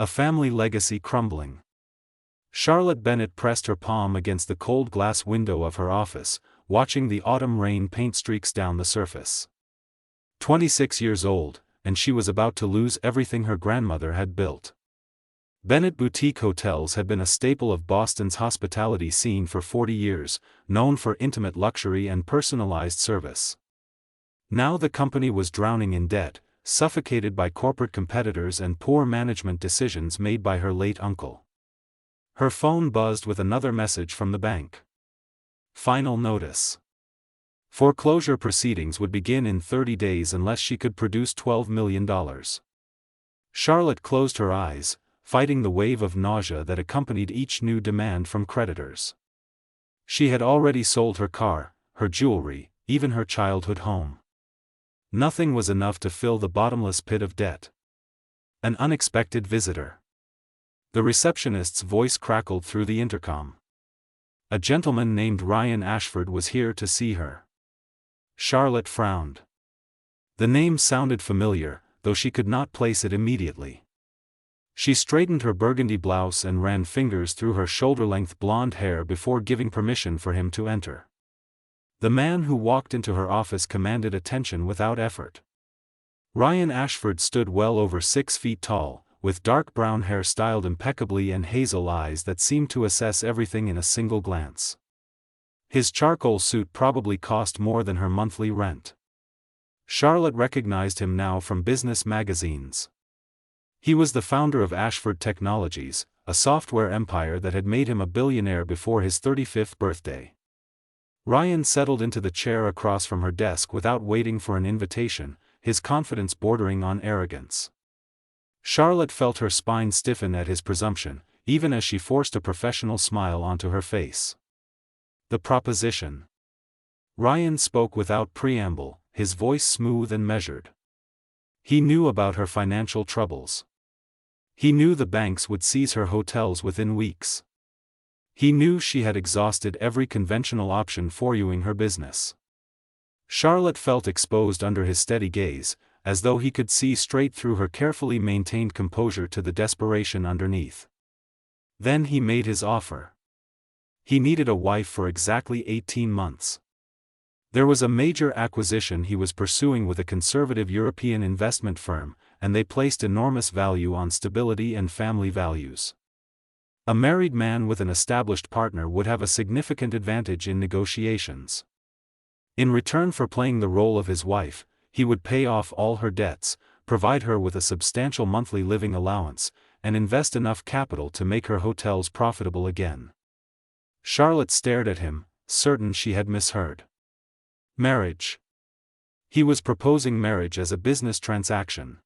A family legacy crumbling. Charlotte Bennett pressed her palm against the cold glass window of her office, watching the autumn rain paint streaks down the surface. 26 years old, and she was about to lose everything her grandmother had built. Bennett Boutique Hotels had been a staple of Boston's hospitality scene for 40 years, known for intimate luxury and personalized service. Now the company was drowning in debt, suffocated by corporate competitors and poor management decisions made by her late uncle. Her phone buzzed with another message from the bank. Final notice. Foreclosure proceedings would begin in 30 days unless she could produce $12 million. Charlotte closed her eyes, fighting the wave of nausea that accompanied each new demand from creditors. She had already sold her car, her jewelry, even her childhood home. Nothing was enough to fill the bottomless pit of debt. An unexpected visitor. The receptionist's voice crackled through the intercom. A gentleman named Ryan Ashford was here to see her. Charlotte frowned. The name sounded familiar, though she could not place it immediately. She straightened her burgundy blouse and ran fingers through her shoulder-length blonde hair before giving permission for him to enter. The man who walked into her office commanded attention without effort. Ryan Ashford stood well over 6 feet tall, with dark brown hair styled impeccably and hazel eyes that seemed to assess everything in a single glance. His charcoal suit probably cost more than her monthly rent. Charlotte recognized him now from business magazines. He was the founder of Ashford Technologies, a software empire that had made him a billionaire before his 35th birthday. Ryan settled into the chair across from her desk without waiting for an invitation, his confidence bordering on arrogance. Charlotte felt her spine stiffen at his presumption, even as she forced a professional smile onto her face. The proposition. Ryan spoke without preamble, his voice smooth and measured. He knew about her financial troubles. He knew the banks would seize her hotels within weeks. He knew she had exhausted every conventional option for viewing her business. Charlotte felt exposed under his steady gaze, as though he could see straight through her carefully maintained composure to the desperation underneath. Then he made his offer. He needed a wife for exactly 18 months. There was a major acquisition he was pursuing with a conservative European investment firm, and they placed enormous value on stability and family values. A married man with an established partner would have a significant advantage in negotiations. In return for playing the role of his wife, he would pay off all her debts, provide her with a substantial monthly living allowance, and invest enough capital to make her hotels profitable again. Charlotte stared at him, certain she had misheard. Marriage. He was proposing marriage as a business transaction.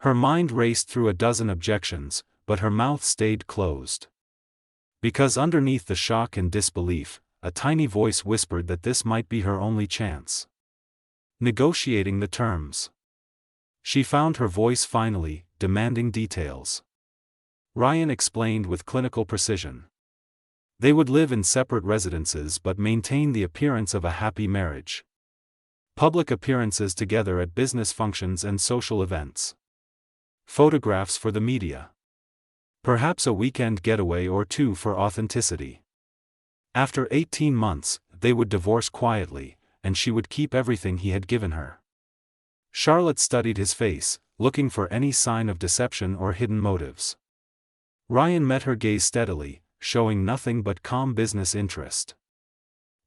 Her mind raced through a dozen objections, but her mouth stayed closed. Because underneath the shock and disbelief, a tiny voice whispered that this might be her only chance. Negotiating the terms. She found her voice finally, demanding details. Ryan explained with clinical precision. They would live in separate residences but maintain the appearance of a happy marriage. Public appearances together at business functions and social events. Photographs for the media. Perhaps a weekend getaway or two for authenticity. After 18 months, they would divorce quietly, and she would keep everything he had given her. Charlotte studied his face, looking for any sign of deception or hidden motives. Ryan met her gaze steadily, showing nothing but calm business interest.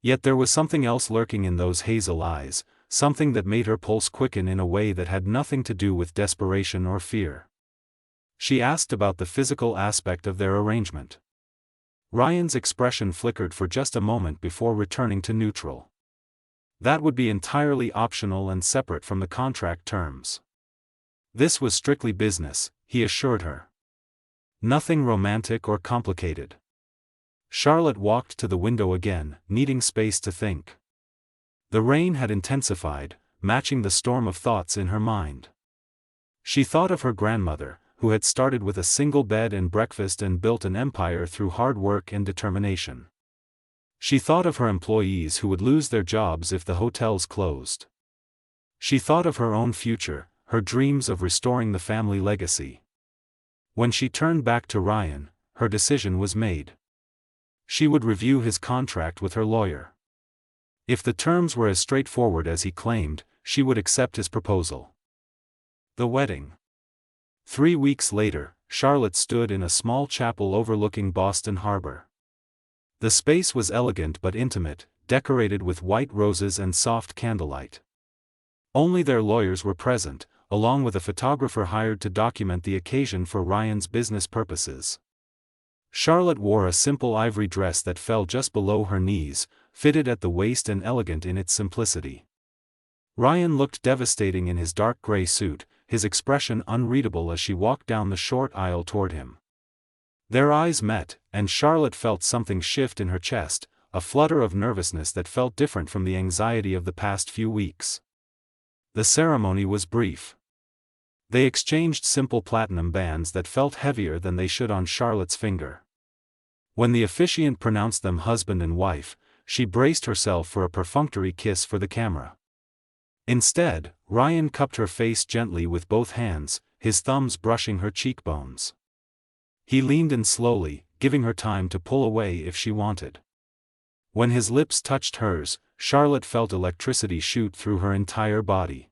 Yet there was something else lurking in those hazel eyes, something that made her pulse quicken in a way that had nothing to do with desperation or fear. She asked about the physical aspect of their arrangement. Ryan's expression flickered for just a moment before returning to neutral. That would be entirely optional and separate from the contract terms. This was strictly business, he assured her. Nothing romantic or complicated. Charlotte walked to the window again, needing space to think. The rain had intensified, matching the storm of thoughts in her mind. She thought of her grandmother, who had started with a single bed and breakfast and built an empire through hard work and determination. She thought of her employees who would lose their jobs if the hotels closed. She thought of her own future, her dreams of restoring the family legacy. When she turned back to Ryan, her decision was made. She would review his contract with her lawyer. If the terms were as straightforward as he claimed, she would accept his proposal. The wedding. 3 weeks later, Charlotte stood in a small chapel overlooking Boston Harbor. The space was elegant but intimate, decorated with white roses and soft candlelight. Only their lawyers were present, along with a photographer hired to document the occasion for Ryan's business purposes. Charlotte wore a simple ivory dress that fell just below her knees, fitted at the waist and elegant in its simplicity. Ryan looked devastating in his dark gray suit, his expression unreadable as she walked down the short aisle toward him. Their eyes met, and Charlotte felt something shift in her chest, a flutter of nervousness that felt different from the anxiety of the past few weeks. The ceremony was brief. They exchanged simple platinum bands that felt heavier than they should on Charlotte's finger. When the officiant pronounced them husband and wife, she braced herself for a perfunctory kiss for the camera. Instead, Ryan cupped her face gently with both hands, his thumbs brushing her cheekbones. He leaned in slowly, giving her time to pull away if she wanted. When his lips touched hers, Charlotte felt electricity shoot through her entire body.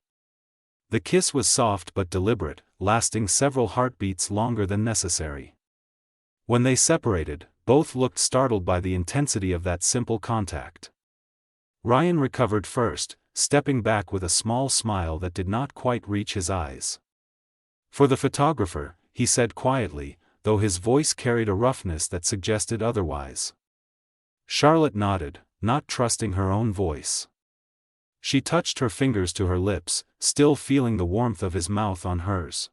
The kiss was soft but deliberate, lasting several heartbeats longer than necessary. When they separated, both looked startled by the intensity of that simple contact. Ryan recovered first, stepping back with a small smile that did not quite reach his eyes. "For the photographer," he said quietly, though his voice carried a roughness that suggested otherwise. Charlotte nodded, not trusting her own voice. She touched her fingers to her lips, still feeling the warmth of his mouth on hers.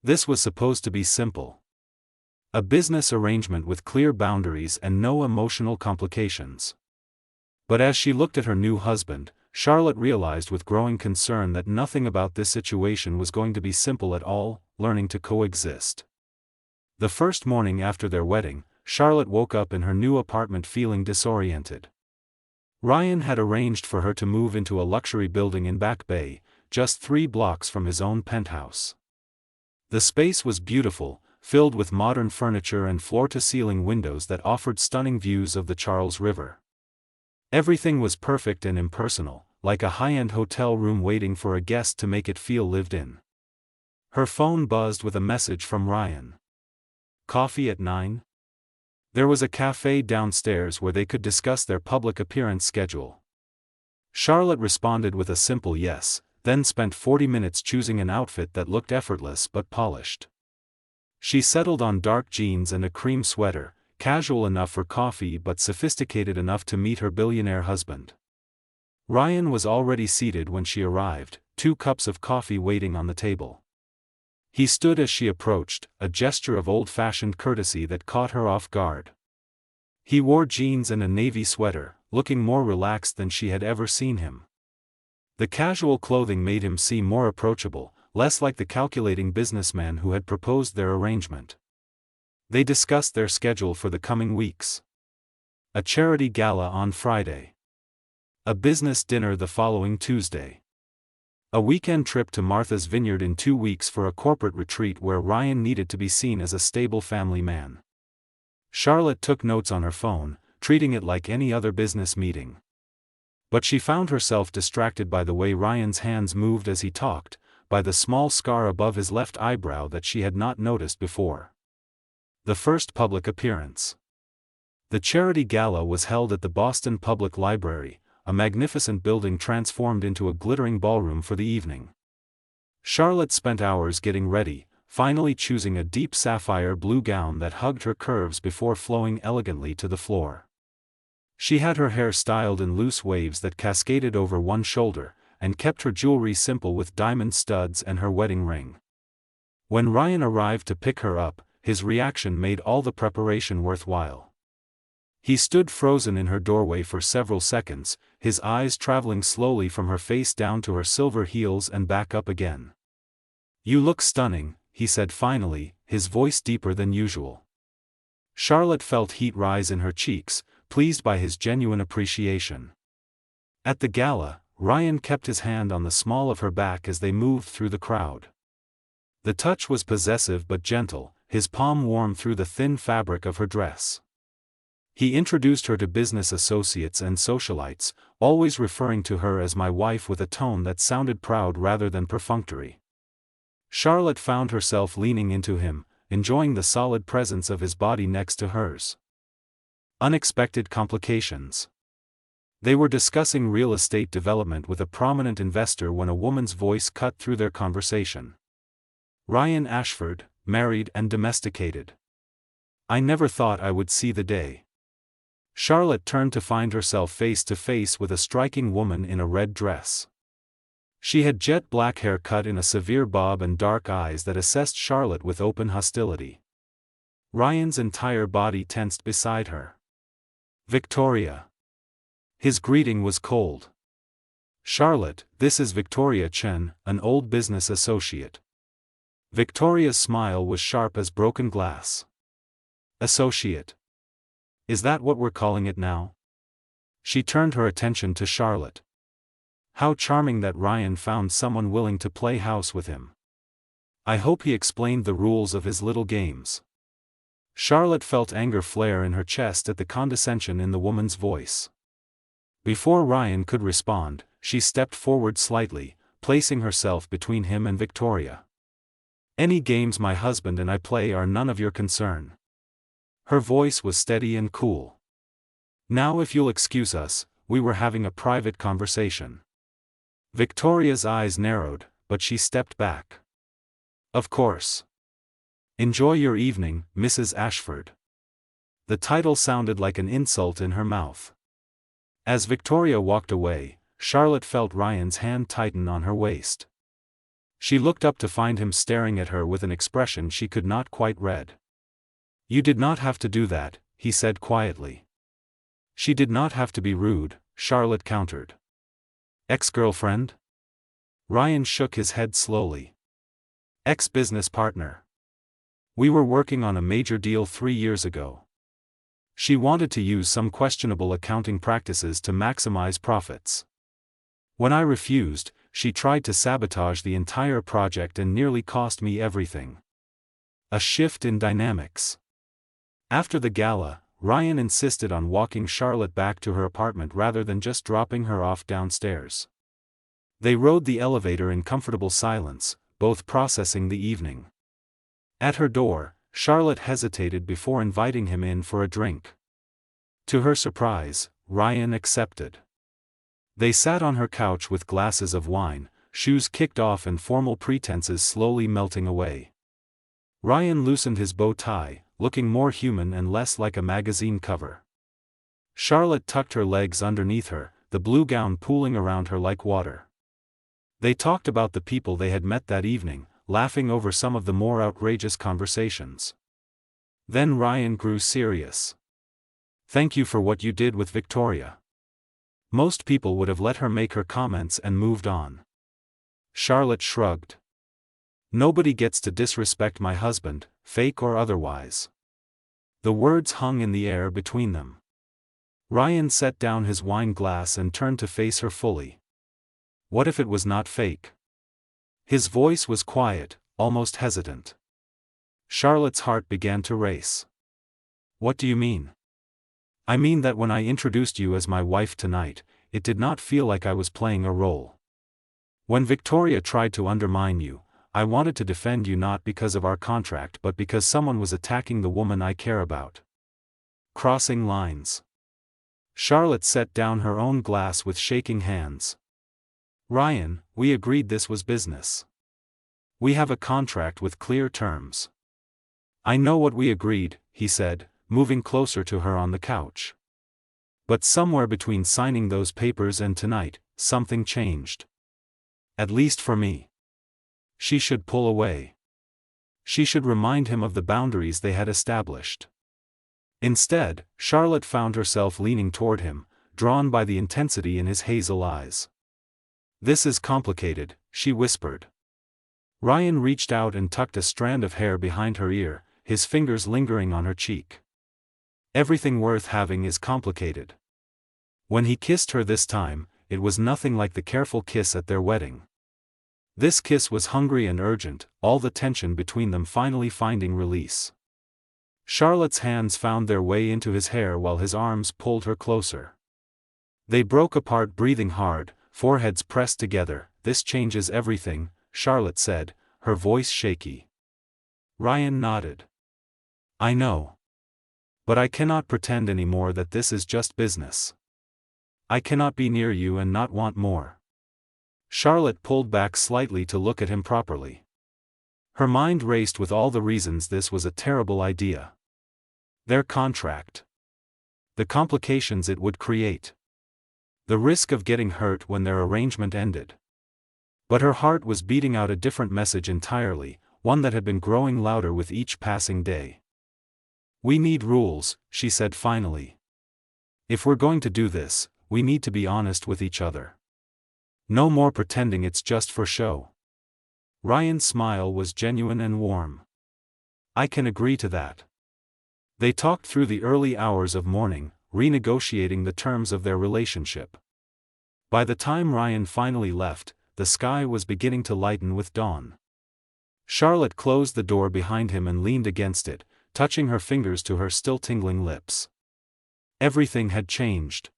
This was supposed to be simple. A business arrangement with clear boundaries and no emotional complications. But as she looked at her new husband, Charlotte realized with growing concern that nothing about this situation was going to be simple at all, learning to coexist. The first morning after their wedding, Charlotte woke up in her new apartment feeling disoriented. Ryan had arranged for her to move into a luxury building in Back Bay, just 3 blocks from his own penthouse. The space was beautiful, filled with modern furniture and floor-to-ceiling windows that offered stunning views of the Charles River. Everything was perfect and impersonal, like a high-end hotel room waiting for a guest to make it feel lived in. Her phone buzzed with a message from Ryan. "Coffee at 9?" There was a cafe downstairs where they could discuss their public appearance schedule. Charlotte responded with a simple yes, then spent 40 minutes choosing an outfit that looked effortless but polished. She settled on dark jeans and a cream sweater, casual enough for coffee but sophisticated enough to meet her billionaire husband. Ryan was already seated when she arrived, 2 cups of coffee waiting on the table. He stood as she approached, a gesture of old-fashioned courtesy that caught her off guard. He wore jeans and a navy sweater, looking more relaxed than she had ever seen him. The casual clothing made him seem more approachable, less like the calculating businessman who had proposed their arrangement. They discussed their schedule for the coming weeks. A charity gala on Friday. A business dinner the following Tuesday. A weekend trip to Martha's Vineyard in 2 weeks for a corporate retreat where Ryan needed to be seen as a stable family man. Charlotte took notes on her phone, treating it like any other business meeting. But she found herself distracted by the way Ryan's hands moved as he talked, by the small scar above his left eyebrow that she had not noticed before. The first public appearance. The charity gala was held at the Boston Public Library, a magnificent building transformed into a glittering ballroom for the evening. Charlotte spent hours getting ready, finally choosing a deep sapphire blue gown that hugged her curves before flowing elegantly to the floor. She had her hair styled in loose waves that cascaded over one shoulder, and kept her jewelry simple with diamond studs and her wedding ring. When Ryan arrived to pick her up, his reaction made all the preparation worthwhile. He stood frozen in her doorway for several seconds, his eyes traveling slowly from her face down to her silver heels and back up again. "You look stunning," he said finally, his voice deeper than usual. Charlotte felt heat rise in her cheeks, pleased by his genuine appreciation. At the gala, Ryan kept his hand on the small of her back as they moved through the crowd. The touch was possessive but gentle, his palm warm through the thin fabric of her dress. He introduced her to business associates and socialites, always referring to her as my wife with a tone that sounded proud rather than perfunctory. Charlotte found herself leaning into him, enjoying the solid presence of his body next to hers. Unexpected complications. They were discussing real estate development with a prominent investor when a woman's voice cut through their conversation. Ryan Ashford, married and domesticated. I never thought I would see the day. Charlotte turned to find herself face to face with a striking woman in a red dress. She had jet black hair cut in a severe bob and dark eyes that assessed Charlotte with open hostility. Ryan's entire body tensed beside her. Victoria. His greeting was cold. Charlotte, this is Victoria Chen, an old business associate. Victoria's smile was sharp as broken glass. Associate. Is that what we're calling it now? She turned her attention to Charlotte. How charming that Ryan found someone willing to play house with him. I hope he explained the rules of his little games. Charlotte felt anger flare in her chest at the condescension in the woman's voice. Before Ryan could respond, she stepped forward slightly, placing herself between him and Victoria. Any games my husband and I play are none of your concern. Her voice was steady and cool. Now if you'll excuse us, we were having a private conversation. Victoria's eyes narrowed, but she stepped back. Of course. Enjoy your evening, Mrs. Ashford. The title sounded like an insult in her mouth. As Victoria walked away, Charlotte felt Ryan's hand tighten on her waist. She looked up to find him staring at her with an expression she could not quite read. You did not have to do that, he said quietly. She did not have to be rude, Charlotte countered. Ex-girlfriend? Ryan shook his head slowly. Ex-business partner. We were working on a major deal 3 years ago. She wanted to use some questionable accounting practices to maximize profits. When I refused, she tried to sabotage the entire project and nearly cost me everything. A shift in dynamics. After the gala, Ryan insisted on walking Charlotte back to her apartment rather than just dropping her off downstairs. They rode the elevator in comfortable silence, both processing the evening. At her door, Charlotte hesitated before inviting him in for a drink. To her surprise, Ryan accepted. They sat on her couch with glasses of wine, shoes kicked off and formal pretenses slowly melting away. Ryan loosened his bow tie, looking more human and less like a magazine cover. Charlotte tucked her legs underneath her, the blue gown pooling around her like water. They talked about the people they had met that evening, laughing over some of the more outrageous conversations. Then Ryan grew serious. Thank you for what you did with Victoria. Most people would have let her make her comments and moved on. Charlotte shrugged. Nobody gets to disrespect my husband, fake or otherwise. The words hung in the air between them. Ryan set down his wine glass and turned to face her fully. What if it was not fake? His voice was quiet, almost hesitant. Charlotte's heart began to race. What do you mean? I mean that when I introduced you as my wife tonight, it did not feel like I was playing a role. When Victoria tried to undermine you, I wanted to defend you not because of our contract but because someone was attacking the woman I care about. Crossing lines. Charlotte set down her own glass with shaking hands. Ryan, we agreed this was business. We have a contract with clear terms. I know what we agreed, he said, moving closer to her on the couch. But somewhere between signing those papers and tonight, something changed. At least for me. She should pull away. She should remind him of the boundaries they had established. Instead, Charlotte found herself leaning toward him, drawn by the intensity in his hazel eyes. This is complicated, she whispered. Ryan reached out and tucked a strand of hair behind her ear, his fingers lingering on her cheek. Everything worth having is complicated. When he kissed her this time, it was nothing like the careful kiss at their wedding. This kiss was hungry and urgent, all the tension between them finally finding release. Charlotte's hands found their way into his hair while his arms pulled her closer. They broke apart, breathing hard, foreheads pressed together. "This changes everything," Charlotte said, her voice shaky. Ryan nodded. "I know. But I cannot pretend anymore that this is just business. I cannot be near you and not want more." Charlotte pulled back slightly to look at him properly. Her mind raced with all the reasons this was a terrible idea. Their contract. The complications it would create. The risk of getting hurt when their arrangement ended. But her heart was beating out a different message entirely, one that had been growing louder with each passing day. "We need rules," she said finally. "If we're going to do this, we need to be honest with each other. No more pretending it's just for show." Ryan's smile was genuine and warm. "I can agree to that." They talked through the early hours of morning, renegotiating the terms of their relationship. By the time Ryan finally left, the sky was beginning to lighten with dawn. Charlotte closed the door behind him and leaned against it, touching her fingers to her still tingling lips. Everything had changed.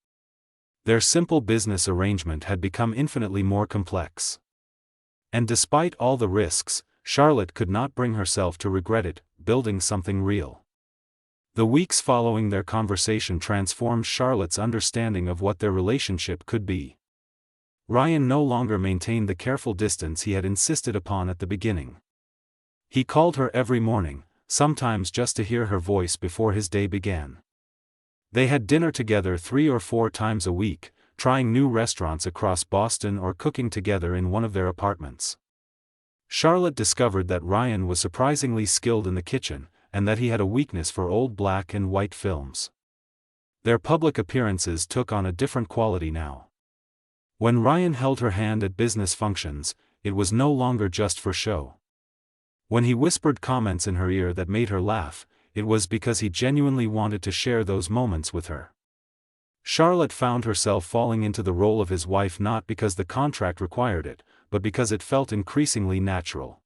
Their simple business arrangement had become infinitely more complex. And despite all the risks, Charlotte could not bring herself to regret it, building something real. The weeks following their conversation transformed Charlotte's understanding of what their relationship could be. Ryan no longer maintained the careful distance he had insisted upon at the beginning. He called her every morning, sometimes just to hear her voice before his day began. They had dinner together 3 or 4 times a week, trying new restaurants across Boston or cooking together in one of their apartments. Charlotte discovered that Ryan was surprisingly skilled in the kitchen, and that he had a weakness for old black and white films. Their public appearances took on a different quality now. When Ryan held her hand at business functions, it was no longer just for show. When he whispered comments in her ear that made her laugh, it was because he genuinely wanted to share those moments with her. Charlotte found herself falling into the role of his wife not because the contract required it, but because it felt increasingly natural.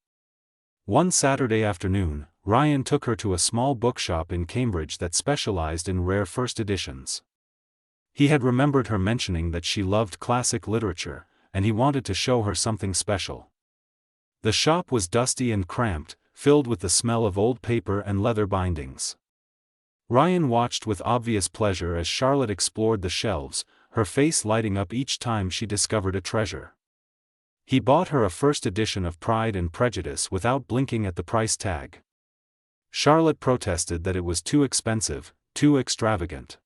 One Saturday afternoon, Ryan took her to a small bookshop in Cambridge that specialized in rare first editions. He had remembered her mentioning that she loved classic literature, and he wanted to show her something special. The shop was dusty and cramped, filled with the smell of old paper and leather bindings. Ryan watched with obvious pleasure as Charlotte explored the shelves, her face lighting up each time she discovered a treasure. He bought her a first edition of Pride and Prejudice without blinking at the price tag. Charlotte protested that it was too expensive, too extravagant.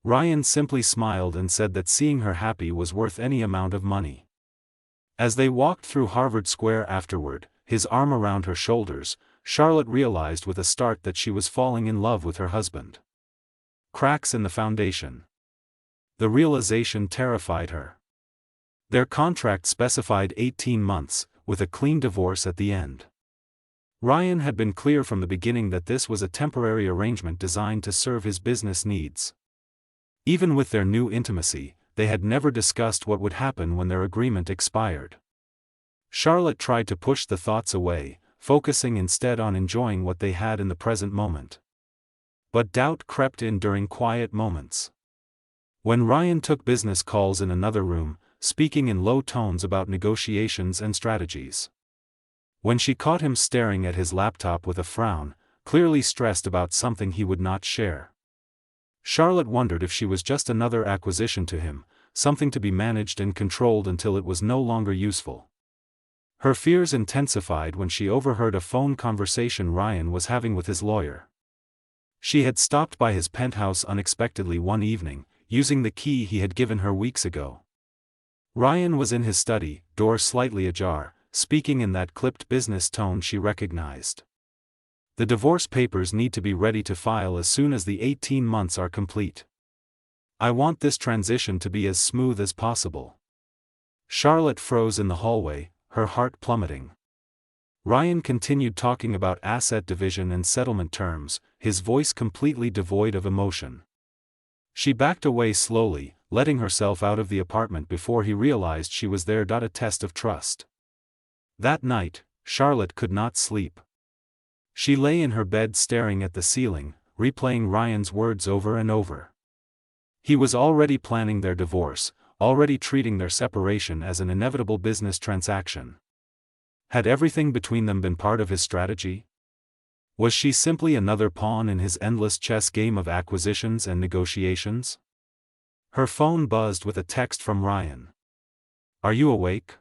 Ryan simply smiled and said that seeing her happy was worth any amount of money. As they walked through Harvard Square afterward, his arm around her shoulders, Charlotte realized with a start that she was falling in love with her husband. Cracks in the foundation. The realization terrified her. Their contract specified 18 months, with a clean divorce at the end. Ryan had been clear from the beginning that this was a temporary arrangement designed to serve his business needs. Even with their new intimacy, they had never discussed what would happen when their agreement expired. Charlotte tried to push the thoughts away, focusing instead on enjoying what they had in the present moment. But doubt crept in during quiet moments. When Ryan took business calls in another room, speaking in low tones about negotiations and strategies. When she caught him staring at his laptop with a frown, clearly stressed about something he would not share. Charlotte wondered if she was just another acquisition to him, something to be managed and controlled until it was no longer useful. Her fears intensified when she overheard a phone conversation Ryan was having with his lawyer. She had stopped by his penthouse unexpectedly one evening, using the key he had given her weeks ago. Ryan was in his study, door slightly ajar, speaking in that clipped business tone she recognized. "The divorce papers need to be ready to file as soon as the 18 months are complete. I want this transition to be as smooth as possible." Charlotte froze in the hallway, her heart plummeting. Ryan continued talking about asset division and settlement terms, his voice completely devoid of emotion. She backed away slowly, letting herself out of the apartment before he realized she was there. A test of trust. That night, Charlotte could not sleep. She lay in her bed staring at the ceiling, replaying Ryan's words over and over. He was already planning their divorce, already treating their separation as an inevitable business transaction. Had everything between them been part of his strategy? Was she simply another pawn in his endless chess game of acquisitions and negotiations? Her phone buzzed with a text from Ryan. "Are you awake?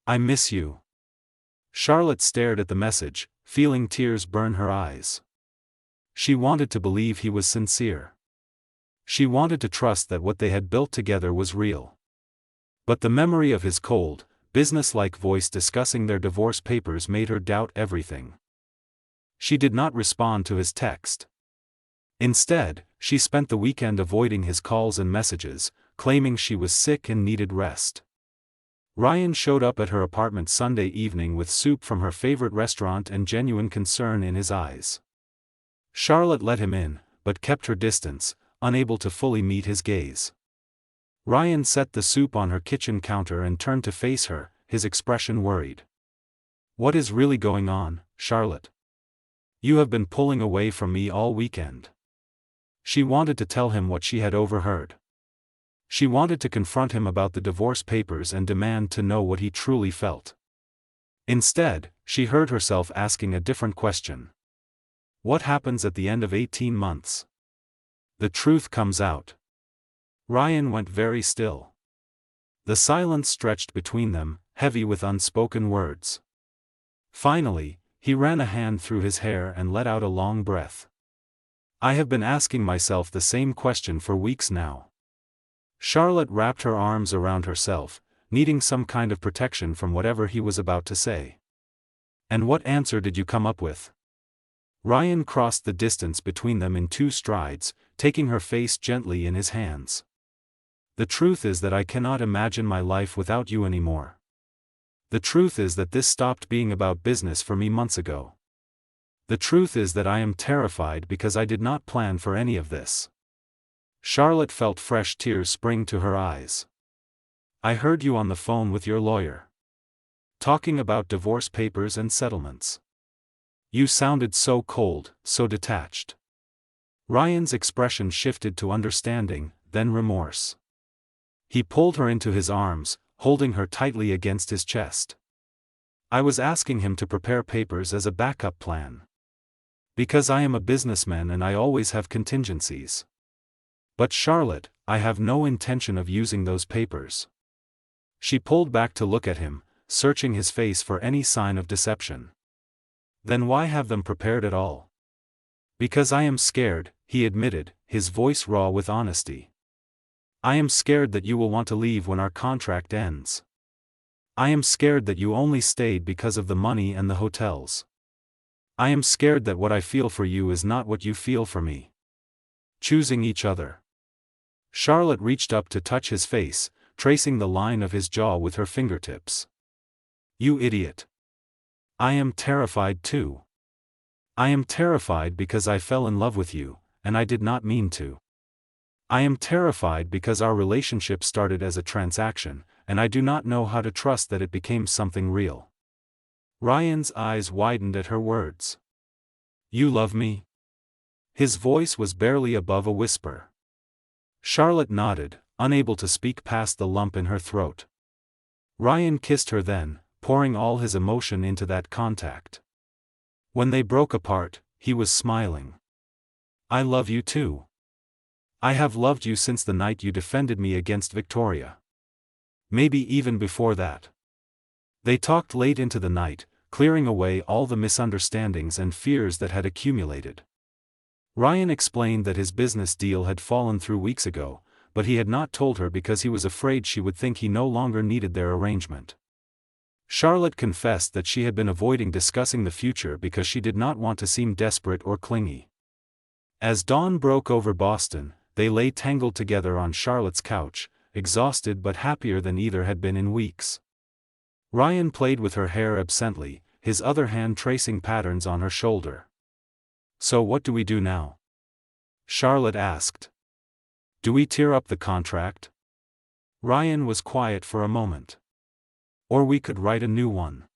I miss you." Charlotte stared at the message, feeling tears burn her eyes. She wanted to believe he was sincere. She wanted to trust that what they had built together was real. But the memory of his cold, business-like voice discussing their divorce papers made her doubt everything. She did not respond to his text. Instead, she spent the weekend avoiding his calls and messages, claiming she was sick and needed rest. Ryan showed up at her apartment Sunday evening with soup from her favorite restaurant and genuine concern in his eyes. Charlotte let him in, but kept her distance, unable to fully meet his gaze. Ryan set the soup on her kitchen counter and turned to face her, his expression worried. "What is really going on, Charlotte? You have been pulling away from me all weekend." She wanted to tell him what she had overheard. She wanted to confront him about the divorce papers and demand to know what he truly felt. Instead, she heard herself asking a different question. What happens at the end of 18 months? The truth comes out. Ryan went very still. The silence stretched between them, heavy with unspoken words. Finally, he ran a hand through his hair and let out a long breath. "I have been asking myself the same question for weeks now." Charlotte wrapped her arms around herself, needing some kind of protection from whatever he was about to say. "And what answer did you come up with?" Ryan crossed the distance between them in 2 strides, taking her face gently in his hands. "The truth is that I cannot imagine my life without you anymore. The truth is that this stopped being about business for me months ago. The truth is that I am terrified because I did not plan for any of this." Charlotte felt fresh tears spring to her eyes. "I heard you on the phone with your lawyer. Talking about divorce papers and settlements. You sounded so cold, so detached." Ryan's expression shifted to understanding, then remorse. He pulled her into his arms, holding her tightly against his chest. "I was asking him to prepare papers as a backup plan. Because I am a businessman and I always have contingencies. But Charlotte, I have no intention of using those papers." She pulled back to look at him, searching his face for any sign of deception. "Then why have them prepared at all?" "Because I am scared," he admitted, his voice raw with honesty. "I am scared that you will want to leave when our contract ends. I am scared that you only stayed because of the money and the hotels. I am scared that what I feel for you is not what you feel for me. Choosing each other." Charlotte reached up to touch his face, tracing the line of his jaw with her fingertips. "You idiot. I am terrified too. I am terrified because I fell in love with you, and I did not mean to. I am terrified because our relationship started as a transaction, and I do not know how to trust that it became something real." Ryan's eyes widened at her words. "You love me?" His voice was barely above a whisper. Charlotte nodded, unable to speak past the lump in her throat. Ryan kissed her then, pouring all his emotion into that contact. When they broke apart, he was smiling. "I love you too. I have loved you since the night you defended me against Victoria. Maybe even before that." They talked late into the night, clearing away all the misunderstandings and fears that had accumulated. Ryan explained that his business deal had fallen through weeks ago, but he had not told her because he was afraid she would think he no longer needed their arrangement. Charlotte confessed that she had been avoiding discussing the future because she did not want to seem desperate or clingy. As dawn broke over Boston, they lay tangled together on Charlotte's couch, exhausted but happier than either had been in weeks. Ryan played with her hair absently, his other hand tracing patterns on her shoulder. "So what do we do now?" Charlotte asked. "Do we tear up the contract?" Ryan was quiet for a moment. "Or we could write a new one."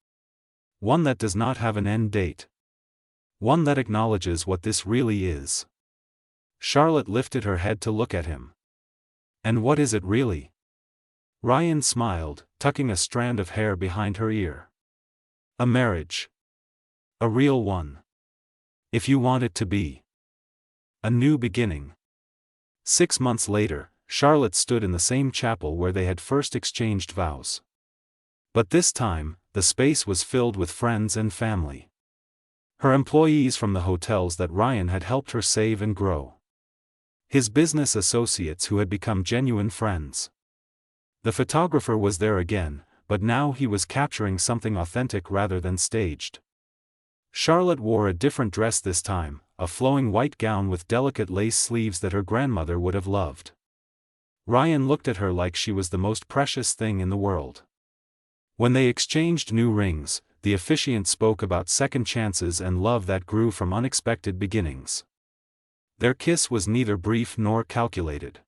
One that does not have an end date. One that acknowledges what this really is. Charlotte lifted her head to look at him. And what is it really? Ryan smiled, tucking a strand of hair behind her ear. A marriage. A real one. If you want it to be. A new beginning. 6 months later, Charlotte stood in the same chapel where they had first exchanged vows. But this time, the space was filled with friends and family. Her employees from the hotels that Ryan had helped her save and grow. His business associates who had become genuine friends. The photographer was there again, but now he was capturing something authentic rather than staged. Charlotte wore a different dress this time, a flowing white gown with delicate lace sleeves that her grandmother would have loved. Ryan looked at her like she was the most precious thing in the world. When they exchanged new rings, the officiant spoke about second chances and love that grew from unexpected beginnings. Their kiss was neither brief nor calculated.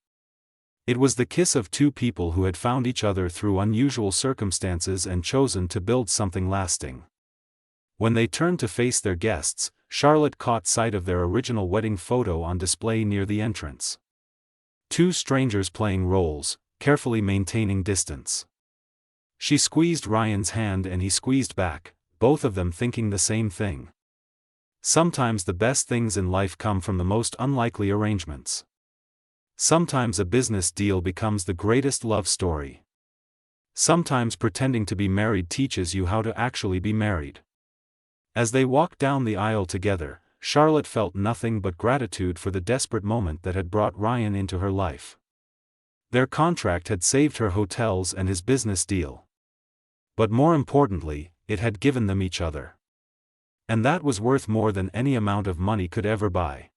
It was the kiss of two people who had found each other through unusual circumstances and chosen to build something lasting. When they turned to face their guests, Charlotte caught sight of their original wedding photo on display near the entrance. Two strangers playing roles, carefully maintaining distance. She squeezed Ryan's hand and he squeezed back, both of them thinking the same thing. Sometimes the best things in life come from the most unlikely arrangements. Sometimes a business deal becomes the greatest love story. Sometimes pretending to be married teaches you how to actually be married. As they walked down the aisle together, Charlotte felt nothing but gratitude for the desperate moment that had brought Ryan into her life. Their contract had saved her hotels and his business deal. But more importantly, it had given them each other. And that was worth more than any amount of money could ever buy.